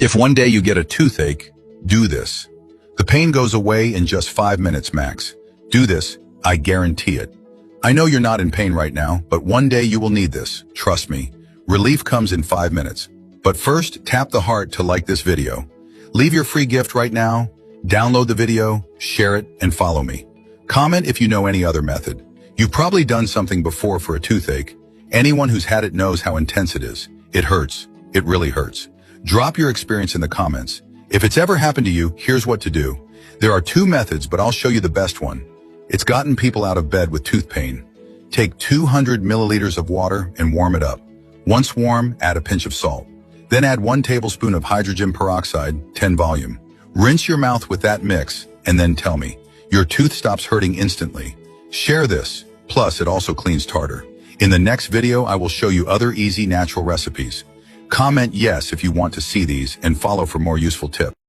If one day you get a toothache, do this. The pain goes away in just 5 minutes max. Do this, I guarantee it. I know you're not in pain right now, but one day you will need this, trust me. Relief comes in 5 minutes. But first, tap the heart to like this video. Leave your free gift right now, download the video, share it, and follow me. Comment if you know any other method. You've probably done something before for a toothache. Anyone who's had it knows how intense it is. It hurts. It really hurts. Drop your experience in the comments. If it's ever happened to you, here's what to do. There are 2 methods, but I'll show you the best one. It's gotten people out of bed with tooth pain. Take 200 milliliters of water and warm it up. Once warm, add a pinch of salt. Then add 1 tablespoon of hydrogen peroxide, 10 volume. Rinse your mouth with that mix, and then tell me. Your tooth stops hurting instantly. Share this. Plus, it also cleans tartar. In the next video, I will show you other easy natural recipes. Comment yes if you want to see these and follow for more useful tips.